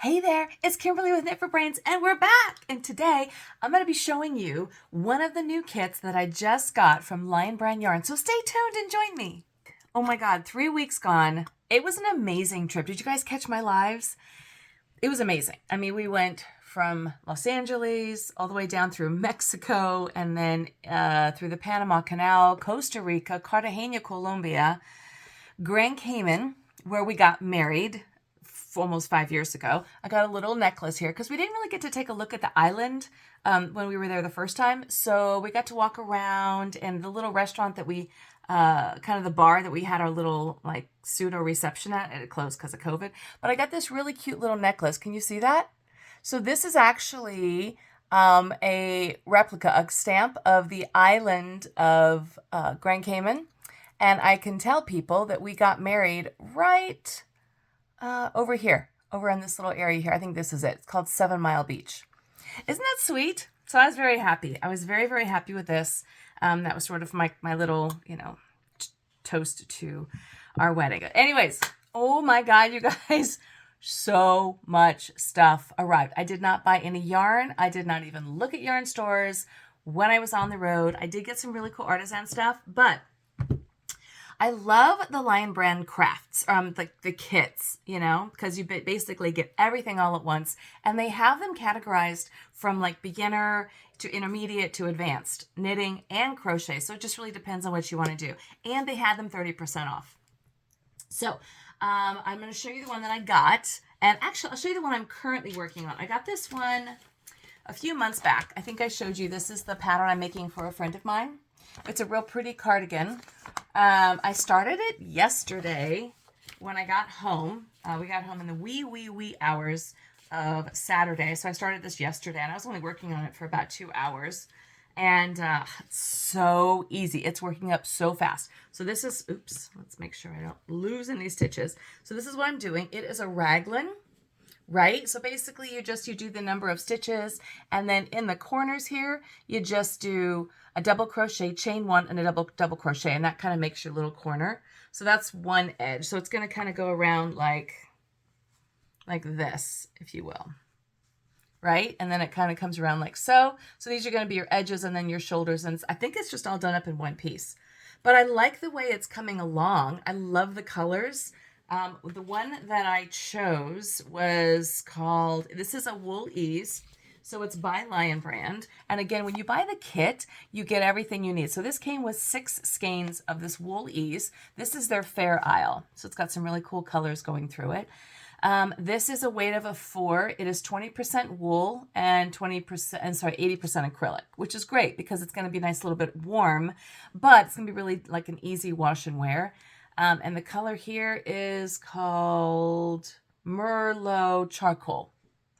Hey there, it's Kimberly with Knit for Brains, and we're back! And today, I'm going to be showing you one of the new kits that I just got from Lion Brand Yarn. So stay tuned and join me. Oh my God, 3 weeks gone. It was an amazing trip. Did you guys catch my lives? It was amazing. I mean, we went from Los Angeles all the way down through Mexico and then through the Panama Canal, Costa Rica, Cartagena, Colombia, Grand Cayman, where we got married almost 5 years ago. I got a little necklace here because we didn't really get to take a look at the island when we were there the first time. So we got to walk around, and the little restaurant that we, kind of the bar that we had our little like pseudo reception at, and it closed because of COVID. But I got this really cute little necklace. Can you see that? So this is actually a replica, a stamp of the island of Grand Cayman. And I can tell people that we got married right over here, over in this little area here. I think this is it. It's called 7 Mile Beach. Isn't that sweet? So I was very happy. I was very, very happy with this. That was sort of my little, toast to our wedding. Anyways, oh my God, you guys, so much stuff arrived. I did not buy any yarn. I did not even look at yarn stores when I was on the road. I did get some really cool artisan stuff, but I love the Lion Brand crafts, the kits, because you basically get everything all at once, and they have them categorized from like beginner to intermediate to advanced knitting and crochet. So it just really depends on what you want to do. And they had them 30% off. So I'm going to show you the one that I got, and actually I'll show you the one I'm currently working on. I got this one a few months back. I think I showed you. This is the pattern I'm making for a friend of mine. It's a real pretty cardigan. I started it yesterday when I got home. We got home in the wee hours of Saturday. So I started this yesterday, and I was only working on it for about 2 hours. And it's so easy. It's working up so fast. So this is, oops, let's make sure I don't lose any stitches. So this is what I'm doing. It is a raglan, right? So basically you do the number of stitches, and then in the corners here, you just do a double crochet, chain one, and a double crochet, and that kind of makes your little corner. So that's one edge. So it's going to kind of go around like this, if you will, right? And then it kind of comes around like so. So these are going to be your edges and then your shoulders, and I think it's just all done up in one piece. But I like the way it's coming along. I love the colors. The one that I chose was called, this is a wool ease. So it's by Lion Brand. And again, when you buy the kit, you get everything you need. So this came with 6 skeins of this wool ease. This is their Fair Isle. So it's got some really cool colors going through it. This is a weight of a 4. It is 20% wool and 80% acrylic, which is great because it's going to be a nice little bit warm, but it's going to be really like an easy wash and wear. And the color here is called Merlot Charcoal.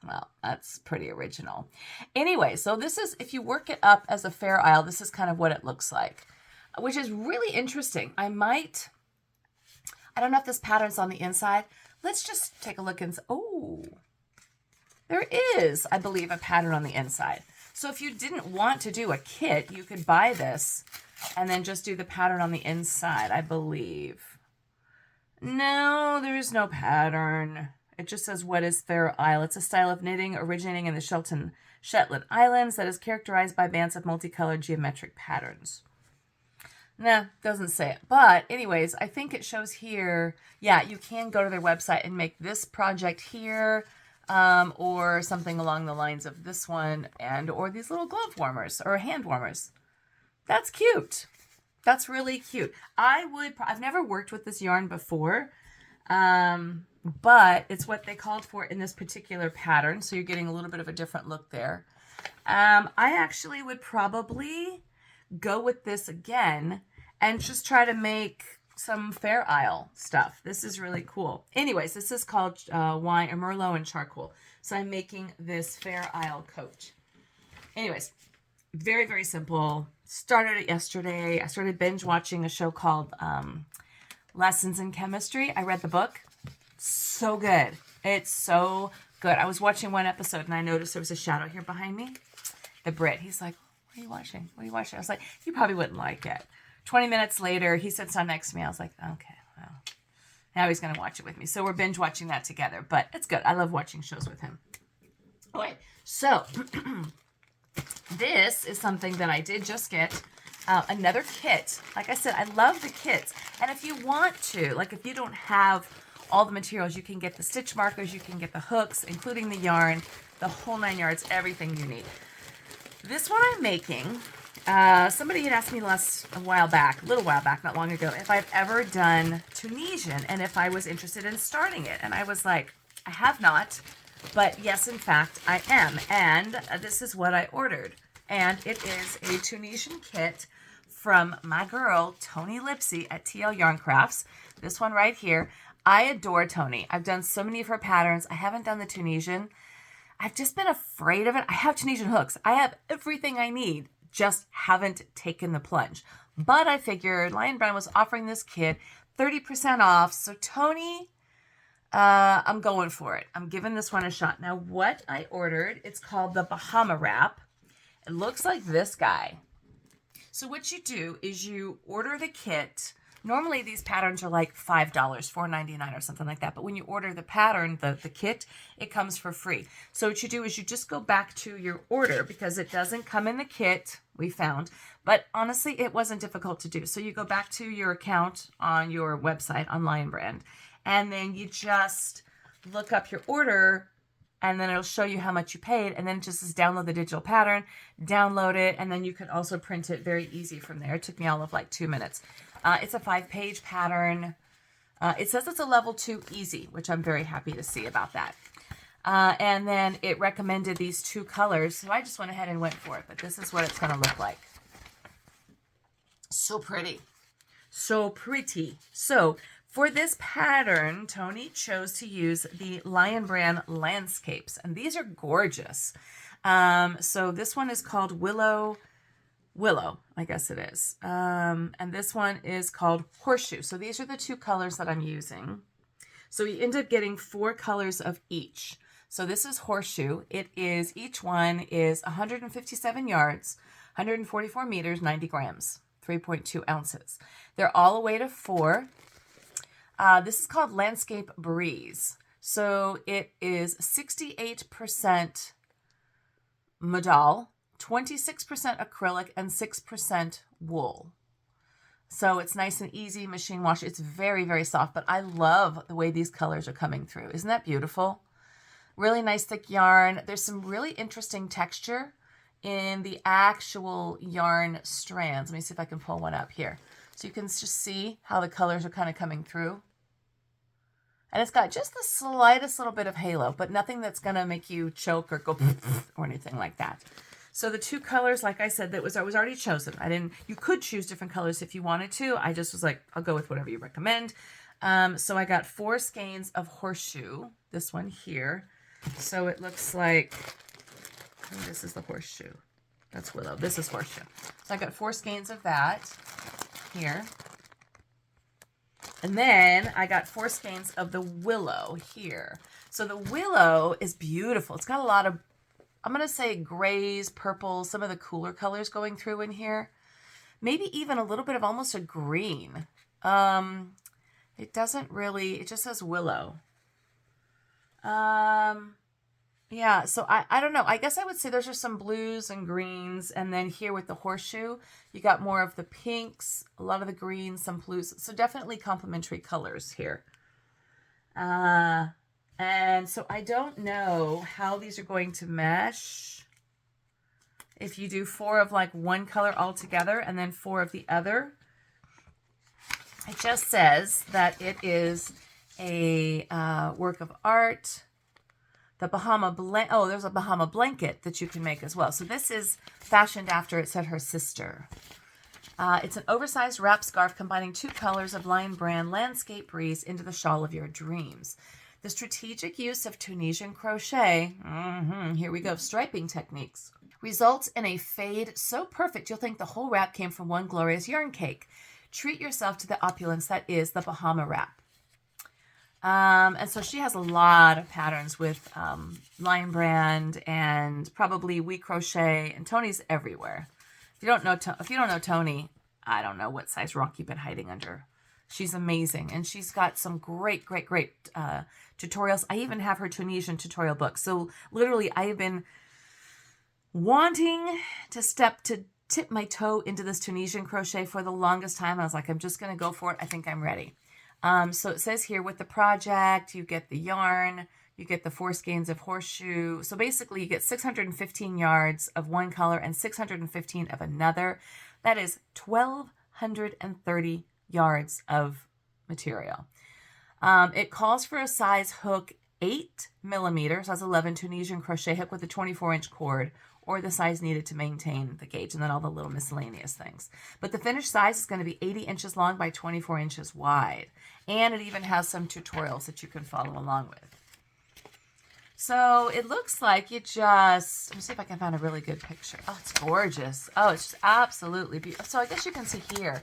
Well, that's pretty original. Anyway, so this is, if you work it up as a Fair Isle, this is kind of what it looks like, which is really interesting. I don't know if this pattern's on the inside. Let's just take a look and, oh, there is, I believe, a pattern on the inside. So if you didn't want to do a kit, you could buy this and then just do the pattern on the inside, I believe. No, there is no pattern. It just says, what is Fair Isle? It's a style of knitting originating in the Shetland Islands that is characterized by bands of multicolored geometric patterns. Nah, doesn't say it. But anyways, I think it shows here, yeah, you can go to their website and make this project here, or something along the lines of this one, or these little glove warmers or hand warmers. That's cute. That's really cute. I've never worked with this yarn before, but it's what they called for in this particular pattern. So you're getting a little bit of a different look there. I actually would probably go with this again and just try to make some Fair Isle stuff. This is really cool. Anyways, this is called wine or Merlot and Charcoal. So I'm making this Fair Isle coat. Anyways, very, very simple. Started it yesterday. I started binge watching a show called Lessons in Chemistry. I read the book. So good. It's so good. I was watching one episode and I noticed there was a shadow here behind me. The Brit, he's like, what are you watching? What are you watching? I was like, you probably wouldn't like it. 20 minutes later, he sits down next to me. I was like, okay, well. Now he's going to watch it with me. So we're binge watching that together, but it's good. I love watching shows with him. All right. So this is something that I did just get. Another kit. Like I said, I love the kits. And if you want to, like if you don't have all the materials, you can get the stitch markers, you can get the hooks, including the yarn, the whole 9 yards, everything you need. This one I'm making, somebody had asked me a little while back, not long ago, if I've ever done Tunisian and if I was interested in starting it. And I was like, I have not, but yes, in fact, I am. And this is what I ordered. And it is a Tunisian kit from my girl, Tony Lipsy at TL Yarn Crafts. This one right here. I adore Tony. I've done so many of her patterns. I haven't done the Tunisian. I've just been afraid of it. I have Tunisian hooks. I have everything I need, just haven't taken the plunge. But I figured Lion Brand was offering this kit 30% off. So Tony, I'm going for it. I'm giving this one a shot. Now what I ordered, it's called the Unwrap. It looks like this guy. So what you do is you order the kit. Normally these patterns are like $5, $4.99 or something like that. But when you order the pattern, the kit, it comes for free. So what you do is you just go back to your order because it doesn't come in the kit, we found. But honestly, it wasn't difficult to do. So you go back to your account on your website on Lion Brand, and then you just look up your order, and then it'll show you how much you paid, and then it just says download the digital pattern, download it, and then you can also print it very easy from there. It took me all of like 2 minutes. It's a 5-page pattern. It says it's a level 2 easy, which I'm very happy to see about that. And then it recommended these 2 colors, so I just went ahead and went for it, but this is what it's going to look like. So pretty. So pretty. So for this pattern, Tony chose to use the Lion Brand Landscapes, and these are gorgeous. So this one is called Willow, I guess it is. And this one is called Horseshoe. So these are the 2 colors that I'm using. So you end up getting 4 colors of each. So this is Horseshoe. Each one is 157 yards, 144 meters, 90 grams, 3.2 ounces. They're all a weight of 4. This is called Landscape Breeze. So it is 68% modal, 26% acrylic, and 6% wool. So it's nice and easy, machine wash. It's very, very soft, but I love the way these colors are coming through. Isn't that beautiful? Really nice thick yarn. There's some really interesting texture in the actual yarn strands. Let me see if I can pull one up here. So you can just see how the colors are kind of coming through. And it's got just the slightest little bit of halo, but nothing that's going to make you choke or go or anything like that. So the 2 colors, like I said, I was already chosen. You could choose different colors if you wanted to. I just was like, I'll go with whatever you recommend. So I got 4 skeins of Horseshoe, this one here. So it looks like, this is the Horseshoe. That's Willow. This is Horseshoe. So I got 4 skeins of that here. And then I got 4 skeins of the Willow here. So the Willow is beautiful. It's got a lot of, I'm going to say grays, purples, some of the cooler colors going through in here. Maybe even a little bit of almost a green. It doesn't really, it just says Willow. Yeah, so I don't know. I guess I would say there's just some blues and greens. And then here with the Horseshoe, you got more of the pinks, a lot of the greens, some blues. So definitely complementary colors here. And so I don't know how these are going to mesh. If you do 4 of like one color all together and then 4 of the other. It just says that it is a work of art. The Bahama there's a Bahama blanket that you can make as well. So this is fashioned after, it said, her sister. It's an oversized wrap scarf combining 2 colors of Lion Brand Landscape Breeze into the shawl of your dreams. The strategic use of Tunisian crochet, here we go, striping techniques, results in a fade so perfect you'll think the whole wrap came from one glorious yarn cake. Treat yourself to the opulence that is the Bahama wrap. And so she has a lot of patterns with Lion Brand and probably We Crochet, and Tony's everywhere. If you don't know Tony, I don't know what size rock you've been hiding under. She's amazing. And she's got some great tutorials. I even have her Tunisian tutorial book. So literally I have been wanting to tip my toe into this Tunisian crochet for the longest time. I was like, I'm just going to go for it. I think I'm ready. So it says here with the project, you get the yarn, you get the 4 skeins of horseshoe. So basically you get 615 yards of one color and 615 of another. That is 1,230 yards of material. It calls for a size hook 8 millimeters, size 11 Tunisian crochet hook with a 24-inch cord, or the size needed to maintain the gauge, and then all the little miscellaneous things. But the finished size is going to be 80 inches long by 24 inches wide. And it even has some tutorials that you can follow along with. So it looks like you just, let me see if I can find a really good picture. Oh, it's gorgeous. Oh, it's just absolutely beautiful. So I guess you can see here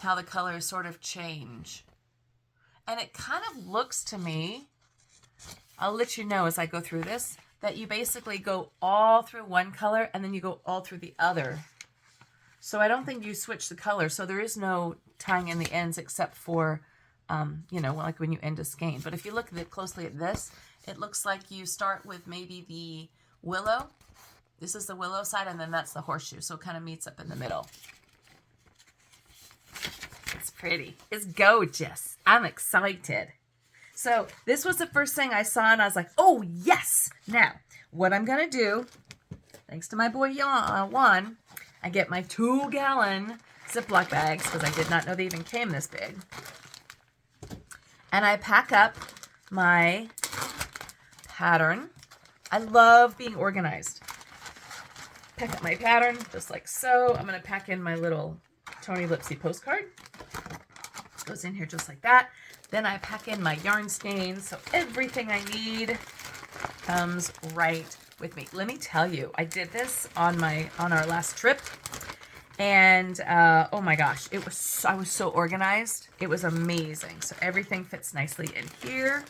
how the colors sort of change. And it kind of looks to me, I'll let you know as I go through this, that you basically go all through one color and then you go all through the other. So I don't think you switch the color. So there is no tying in the ends except for, you know, like when you end a skein. But if you look closely at this, it looks like you start with maybe the willow. This is the willow side, and then that's the horseshoe. So it kind of meets up in the middle. It's pretty. It's gorgeous. I'm excited. So this was the first thing I saw, and I was like, oh, yes. Now, what I'm going to do, thanks to my boy Juan, I get my 2-gallon Ziploc bags, because I did not know they even came this big. And I pack up my pattern. I love being organized. Pack up my pattern, just like so. I'm going to pack in my little Tony Lipsy postcard. Goes in here just like that. Then I pack in my yarn skeins, so everything I need comes right with me. Let me tell you, I did this on our last trip, and oh my gosh, I was so organized. It was amazing. So everything fits nicely in here.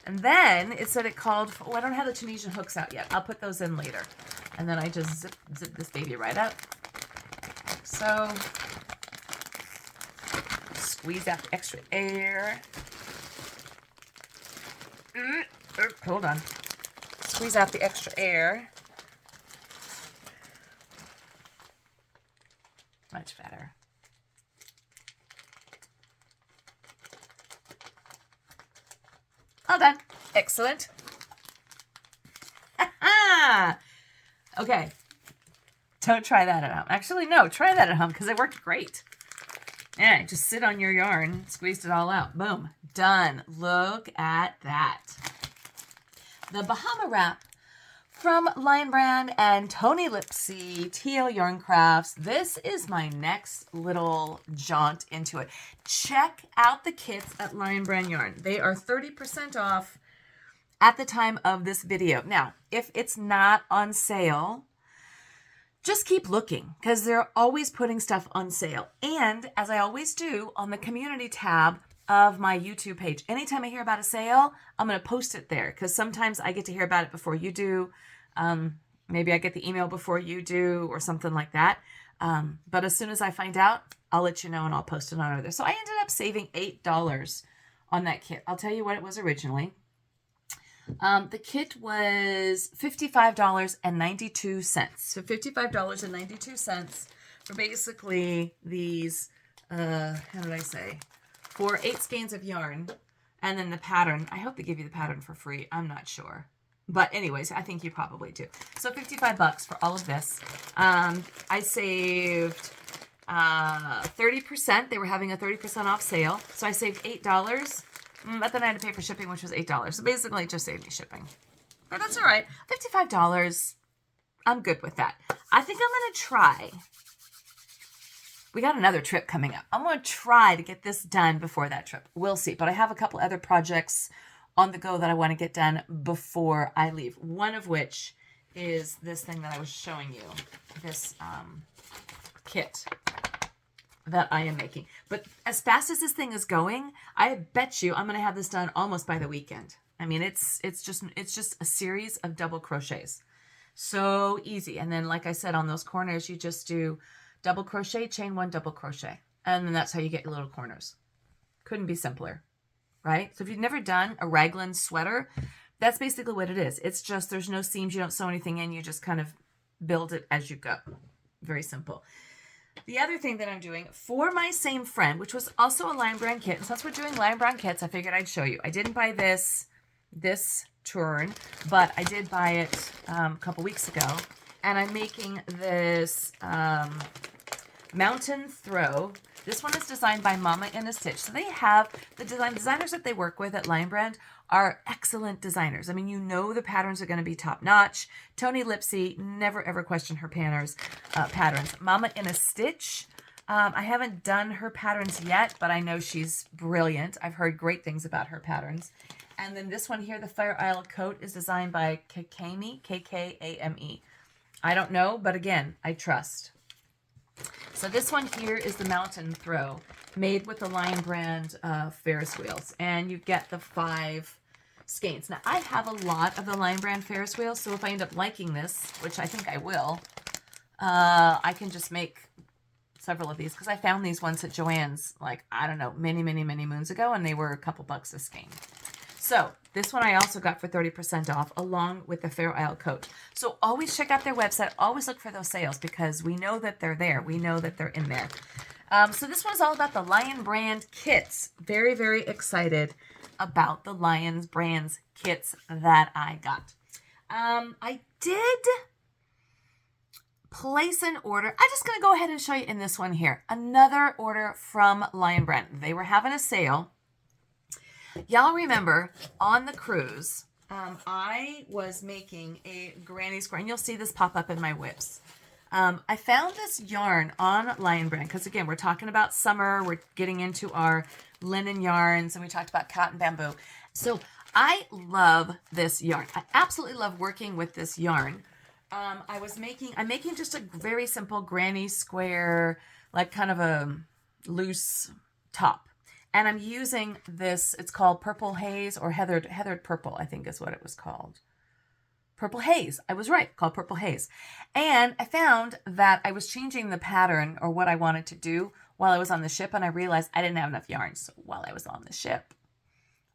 And then it said it called for, oh, I don't have the Tunisian hooks out yet. I'll put those in later. And then I just zip this baby right up. So squeeze out the extra air. Hold on. Squeeze out the extra air. Much better. All done. Excellent. Okay. Don't try that at home. Actually, no. Try that at home because it worked great. Yeah, just sit on your yarn, squeezed it all out. Boom. Done. Look at that. The Bahama Wrap from Lion Brand and Tony Lipsy TL Yarn Crafts. This is my next little jaunt into it. Check out the kits at Lion Brand Yarn. They are 30% off at the time of this video. Now, if it's not on sale, just keep looking because they're always putting stuff on sale. And as I always do on the community tab of my YouTube page, anytime I hear about a sale, I'm going to post it there because sometimes I get to hear about it before you do. Maybe I get the email before you do or something like that. But as soon as I find out, I'll let you know and I'll post it on over there. So I ended up saving $8 on that kit. I'll tell you what it was originally. The kit was $55.92. So $55.92 for basically these, how did I say, for 8 skeins of yarn. And then the pattern, I hope they give you the pattern for free. I'm not sure. But anyways, I think you probably do. So $55 for all of this. I saved 30%. They were having a 30% off sale. So I saved $8. But then I had to pay for shipping, which was $8. So basically it just saved me shipping. But that's all right. $55. I'm good with that. I think I'm going to try. We got another trip coming up. I'm going to try to get this done before that trip. We'll see. But I have a couple other projects on the go that I want to get done before I leave. One of which is this thing that I was showing you. This kit that I am making. But as fast as this thing is going, I bet you I'm going to have this done almost by the weekend. I mean, it's just a series of double crochets. So easy. And then, like I said, on those corners, you just do double crochet, chain 1, double crochet. And then that's how you get your little corners. Couldn't be simpler, right? So if you've never done a raglan sweater, that's basically what it is. It's just, there's no seams. You don't sew anything in. You just kind of build it as you go. Very simple. The other thing that I'm doing for my same friend, which was also a Lion Brand kit, and since we're doing Lion Brand kits, I figured I'd show you. I didn't buy this turn, but I did buy it a couple weeks ago, and I'm making this mountain throw. This one is designed by Mama in a Stitch. So they have the designers that they work with at Lion Brand are excellent designers. I mean, you know the patterns are going to be top notch. Toni Lipsy, never ever question her patterns. Mama in a Stitch. I haven't done her patterns yet, but I know she's brilliant. I've heard great things about her patterns. And then this one here, the Fire Isle coat, is designed by Kakame, K-K-A-M-E. I don't know, but again, I trust. So this one here is the mountain throw, made with the Lion Brand Ferris wheels, and you get the 5 skeins. Now, I have a lot of the Lion Brand Ferris wheels, so if I end up liking this, which I think I will, I can just make several of these, because I found these ones at Joann's, like, I don't know, many moons ago, and they were a couple bucks a skein. So this one I also got for 30% off, along with the Fair Isle coat. So always check out their website. Always look for those sales, because we know that they're there. We know that they're in there. So this one's all about the Lion Brand kits. Very, very excited about the Lion Brand's kits that I got. I did place an order. I'm just going to go ahead and show you in this one here. Another order from Lion Brand. They were having a sale. Y'all remember on the cruise, I was making a granny square, and you'll see this pop up in my whips. I found this yarn on Lion Brand, because again, we're talking about summer. We're getting into our linen yarns, and we talked about cotton bamboo. So I love this yarn. I absolutely love working with this yarn. I'm making just a very simple granny square, like kind of a loose top. And I'm using this, it's called Purple Haze, or Heathered Purple, I think is what it was called. Purple Haze. I was right, called Purple Haze. And I found that I was changing the pattern, or what I wanted to do, while I was on the ship, and I realized I didn't have enough yarn. So while I was on the ship,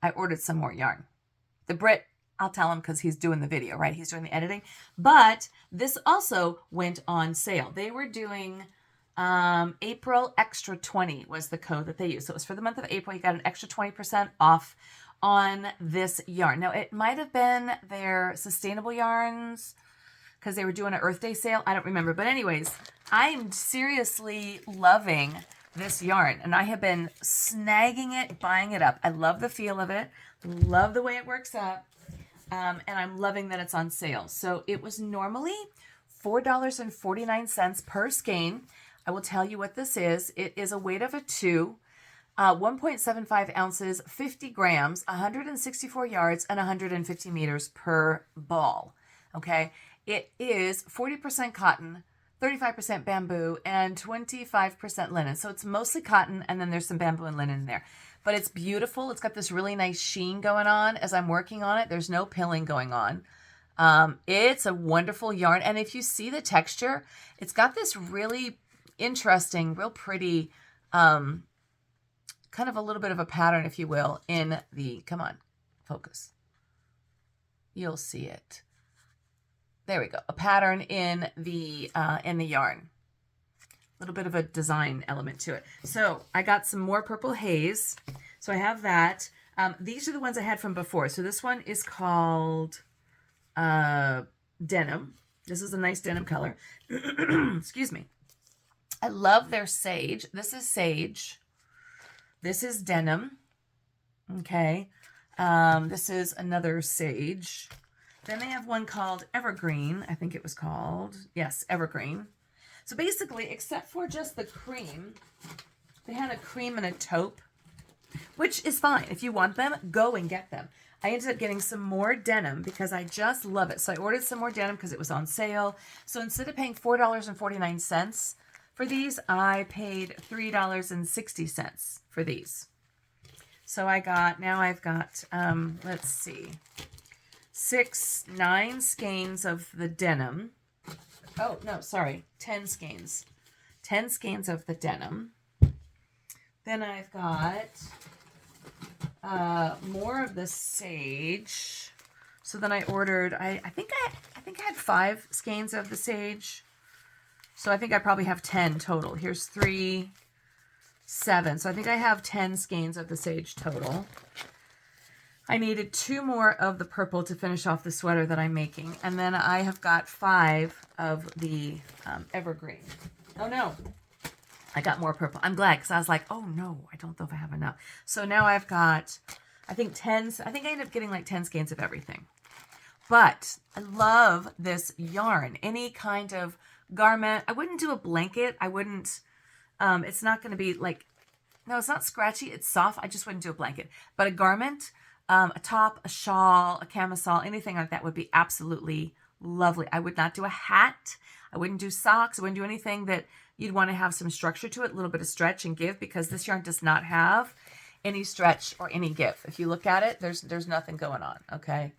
I ordered some more yarn. The Brit, I'll tell him, because he's doing the video, right? He's doing the editing. But this also went on sale. They were doing... April extra 20 was the code that they used. So it was for the month of April. You got an extra 20% off on this yarn. Now, it might have been their sustainable yarns, because they were doing an Earth Day sale. I don't remember. But anyways, I'm seriously loving this yarn, and I have been snagging it, buying it up. I love the feel of it. Love the way it works up. And I'm loving that it's on sale. So it was normally $4.49 per skein. I will tell you what this is. It is a weight of a 2, 1.75 ounces, 50 grams, 164 yards, and 150 meters per ball. Okay. It is 40% cotton, 35% bamboo, and 25% linen. So it's mostly cotton, and then there's some bamboo and linen in there. But it's beautiful. It's got this really nice sheen going on as I'm working on it. There's no pilling going on. It's a wonderful yarn. And if you see the texture, it's got this really interesting, real pretty, kind of a little bit of a pattern, if you will, in the, come on, focus. You'll see it. There we go. A pattern in the yarn. A little bit of a design element to it. So I got some more Purple Haze. So I have that. These are the ones I had from before. So this one is called denim. This is a nice denim color. Excuse me. I love their sage. This is sage. This is denim. Okay. This is another sage. Then they have one called Evergreen. I think it was called. Yes, Evergreen. So basically, except for just the cream, they had a cream and a taupe, which is fine. If you want them, go and get them. I ended up getting some more denim because I just love it. So I ordered some more denim because it was on sale. So instead of paying $4.49 for these, I paid $3.60 for these. So I got, now I've got, let's see, 9 skeins of the denim. Oh, no, sorry, 10 skeins. 10 skeins of the denim. Then I've got more of the sage. So then I ordered, I think I had 5 skeins of the sage. So I think I probably have 10 total. Here's 3, 7. So I think I have 10 skeins of the sage total. I needed 2 more of the purple to finish off the sweater that I'm making. And then I have got 5 of the evergreen. Oh no, I got more purple. I'm glad, because I was like, oh no, I don't know if I have enough. So now I've got, I think I ended up getting like 10 skeins of everything. But I love this yarn. Any kind of garment. I wouldn't do a blanket. I wouldn't, it's not going to be like, no, it's not scratchy. It's soft. I just wouldn't do a blanket. But a garment, a top, a shawl, a camisole, anything like that would be absolutely lovely. I would not do a hat. I wouldn't do socks. I wouldn't do anything that you'd want to have some structure to it, a little bit of stretch and give, because this yarn does not have any stretch or any give. If you look at it, there's nothing going on, okay?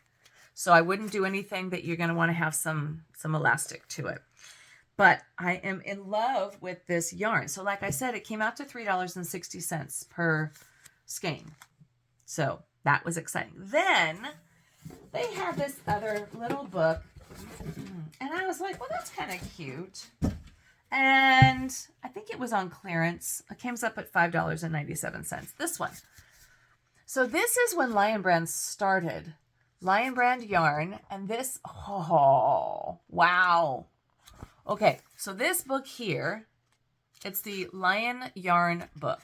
So I wouldn't do anything that you're going to want to have some elastic to it. But I am in love with this yarn. So like I said, it came out to $3.60 per skein. So that was exciting. Then they had this other little book, and I was like, well, that's kind of cute. And I think it was on clearance. It came up at $5.97. This one. So this is when Lion Brand started. Lion Brand yarn. And this, oh, wow. Okay, so this book here, it's the Lion Yarn book.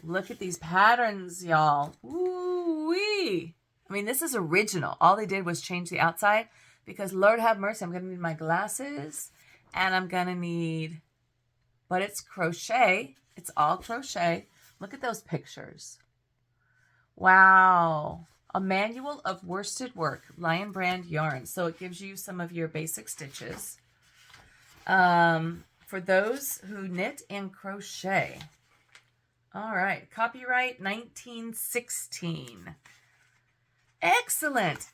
Look at these patterns, y'all. Ooh-wee. I mean, this is original. All they did was change the outside, because Lord have mercy, I'm going to need my glasses. And I'm going to need, but it's crochet. It's all crochet. Look at those pictures. Wow. A manual of worsted work, Lion Brand yarn. So it gives you some of your basic stitches. For those who knit and crochet. All right. Copyright 1916. Excellent.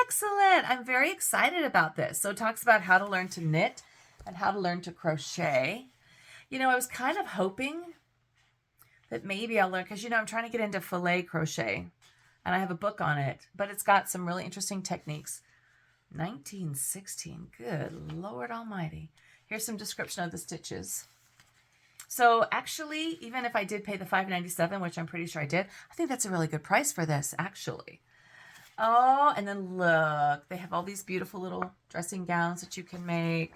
Excellent. I'm very excited about this. So it talks about how to learn to knit and how to learn to crochet. You know, I was kind of hoping that maybe I'll learn, because, you know, I'm trying to get into filet crochet and I have a book on it, but it's got some really interesting techniques. 1916. Good Lord Almighty. Here's some description of the stitches. So actually, even if I did pay the $5.97, which I'm pretty sure I did, I think that's a really good price for this, actually. Oh, and then look, they have all these beautiful little dressing gowns that you can make.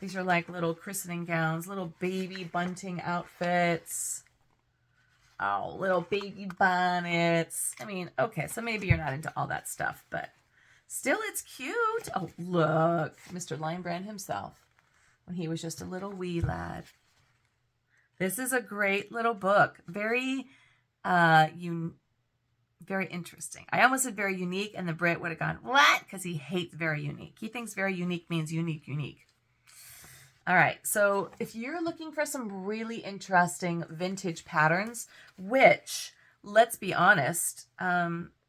These are like little christening gowns, little baby bunting outfits. Oh, little baby bonnets. I mean, okay, so maybe you're not into all that stuff, but still it's cute. Oh, look, Mr. Lion Brand himself, when he was just a little wee lad. This is a great little book. Very, very interesting. I almost said very unique, and the Brit would have gone, what? Because he hates very unique. He thinks very unique means unique. All right, so if you're looking for some really interesting vintage patterns, which, let's be honest,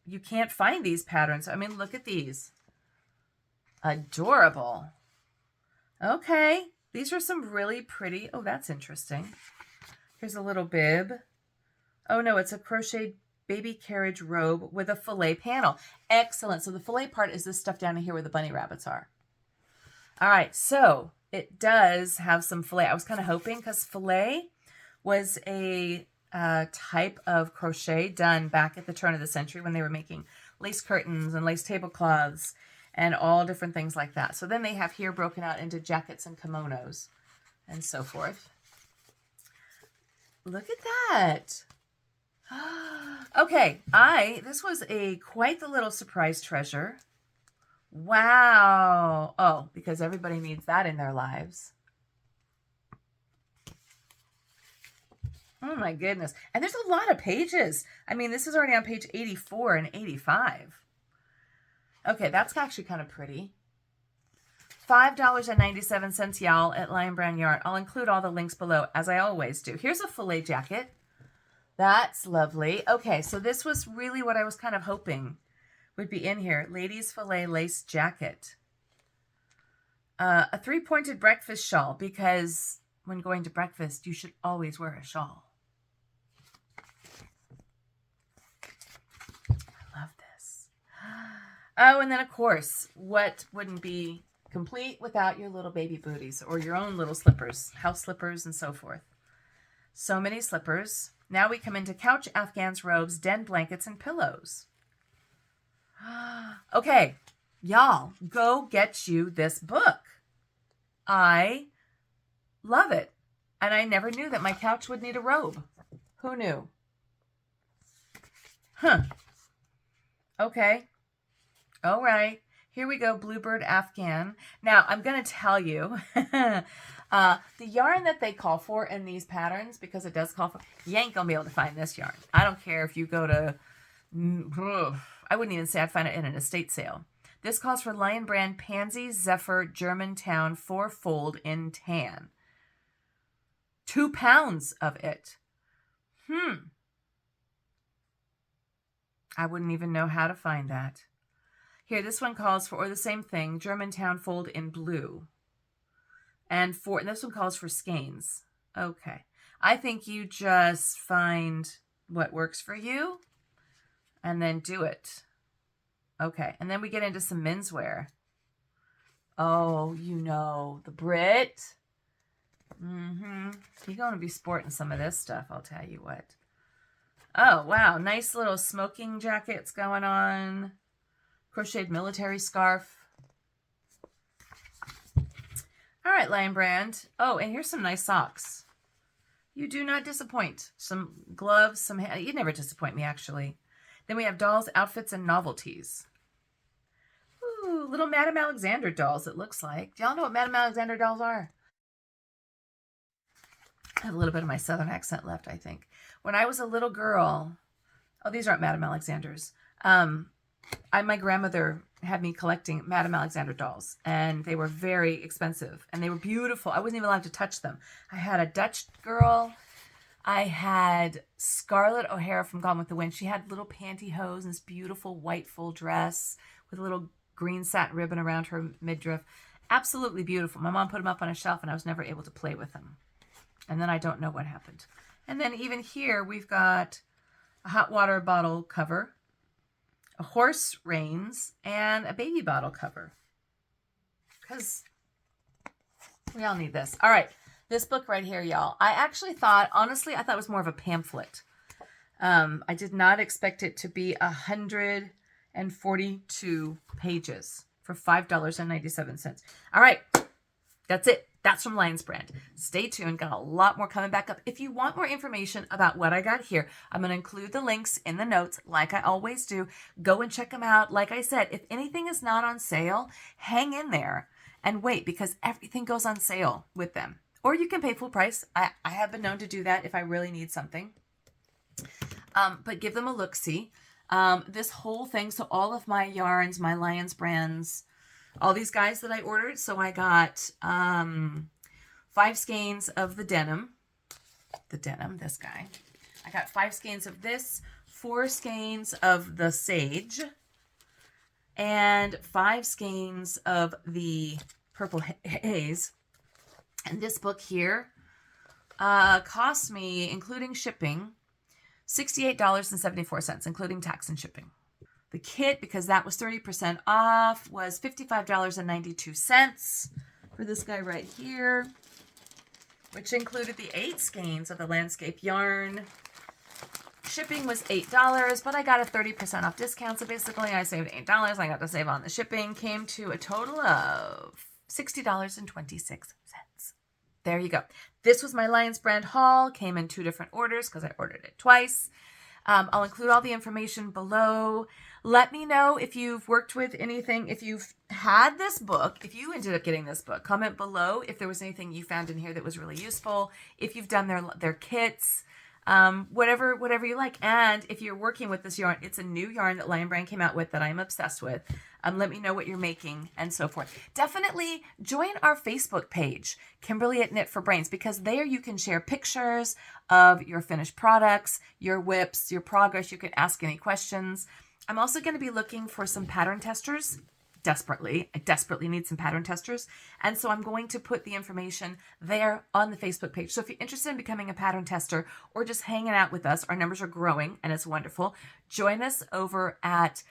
you can't find these patterns. I mean, look at these. Adorable. Okay, these are some really pretty, oh, that's interesting. Here's a little bib. Oh no, it's a crocheted baby carriage robe with a filet panel. Excellent. So the filet part is this stuff down here where the bunny rabbits are. All right, so it does have some filet. I was kind of hoping, because filet was a type of crochet done back at the turn of the century when they were making lace curtains and lace tablecloths and all different things like that. So then they have here broken out into jackets and kimonos and so forth. Look at that. Okay, this was quite the little surprise treasure. Wow. Oh, because everybody needs that in their lives. Oh my goodness. And there's a lot of pages. I mean, this is already on page 84 and 85. Okay, that's actually kind of pretty. $5.97, y'all, at Lion Brand Yarn. I'll include all the links below, as I always do. Here's a filet jacket. That's lovely. Okay, so this was really what I was kind of hoping would be in here. Ladies filet lace jacket. A 3-pointed breakfast shawl, because when going to breakfast, you should always wear a shawl. Oh, and then of course, what wouldn't be complete without your little baby booties or your own little slippers, house slippers and so forth. So many slippers. Now we come into couch afghans, robes, den blankets, and pillows. Okay, y'all, go get you this book. I love it. And I never knew that my couch would need a robe. Who knew? Huh. Okay. All right. Here we go, Bluebird Afghan. Now, I'm going to tell you, the yarn that they call for in these patterns, because it does call for, you ain't going to be able to find this yarn. I don't care if you go to, I wouldn't even say I'd find it in an estate sale. This calls for Lion Brand Pansy Zephyr Germantown 4-fold in tan. 2 pounds of it. I wouldn't even know how to find that. Here, this one calls for, or the same thing, Germantown fold in blue. And this one calls for skeins. Okay. I think you just find what works for you and then do it. Okay. And then we get into some menswear. Oh, you know, the Brit. You're going to be sporting some of this stuff, I'll tell you what. Oh, wow. Nice little smoking jackets going on. Crocheted military scarf. All right, Lion Brand. Oh, and here's some nice socks. You do not disappoint. Some gloves, you never disappoint me, actually. Then we have dolls, outfits, and novelties. Ooh, little Madame Alexander dolls, it looks like. Do y'all know what Madame Alexander dolls are? I have a little bit of my southern accent left, I think. When I was a little girl, oh, these aren't Madame Alexanders. My grandmother had me collecting Madame Alexander dolls, and they were very expensive, and they were beautiful. I wasn't even allowed to touch them. I had a Dutch girl. I had Scarlett O'Hara from Gone with the Wind. She had little pantyhose and this beautiful white full dress with a little green satin ribbon around her midriff. Absolutely beautiful. My mom put them up on a shelf, and I was never able to play with them. And then I don't know what happened. And then even here, we've got a hot water bottle cover, a horse reins, and a baby bottle cover. Because we all need this. All right, this book right here, y'all. I actually thought, honestly, I thought it was more of a pamphlet. I did not expect it to be 142 pages for $5.97. All right, that's it. That's from Lion Brand. Stay tuned. Got a lot more coming back up. If you want more information about what I got here, I'm going to include the links in the notes like I always do. Go and check them out. Like I said, if anything is not on sale, hang in there and wait, because everything goes on sale with them. Or you can pay full price. I have been known to do that if I really need something. But give them a look-see. This whole thing, so all of my yarns, my Lion Brands, all these guys that I ordered. So I got 5 skeins of the denim, this guy. I got 5 skeins of this, 4 skeins of the sage, and 5 skeins of the purple haze. And this book here cost me, including shipping, $68.74, including tax and shipping. The kit, because that was 30% off, was $55.92 for this guy right here, which included the 8 skeins of the landscape yarn. Shipping was $8, but I got a 30% off discount, so basically I saved $8. I got to save on the shipping. Came to a total of $60.26. There you go. This was my Lion Brand haul. Came in 2 different orders because I ordered it twice. I'll include all the information below. Let me know if you've worked with anything, if you've had this book, if you ended up getting this book. Comment below if there was anything you found in here that was really useful, if you've done their kits, whatever you like. And if you're working with this yarn, it's a new yarn that Lion Brand came out with that I'm obsessed with. Let me know what you're making and so forth. Definitely join our Facebook page, Kimberly at Knit for Brains, because there you can share pictures of your finished products, your whips, your progress. You can ask any questions. I'm also going to be looking for some pattern testers. I desperately need some pattern testers. And so I'm going to put the information there on the Facebook page. So if you're interested in becoming a pattern tester or just hanging out with us, our numbers are growing and it's wonderful. Join us over at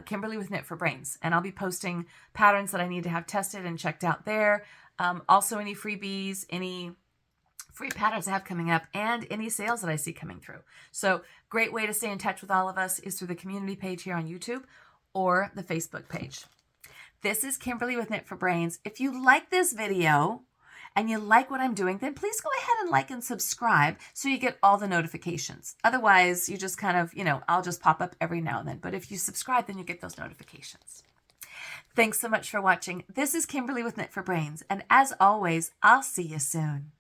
Kimberly with Knit for Brains. And I'll be posting patterns that I need to have tested and checked out there. Also any freebies, any free patterns I have coming up, and any sales that I see coming through. So great way to stay in touch with all of us is through the community page here on YouTube or the Facebook page. This is Kimberly with Knit for Brains. If you like this video and you like what I'm doing, then please go ahead and like and subscribe so you get all the notifications. Otherwise, you just kind of, I'll just pop up every now and then. But if you subscribe, then you get those notifications. Thanks so much for watching. This is Kimberly with Knit for Brains. And as always, I'll see you soon.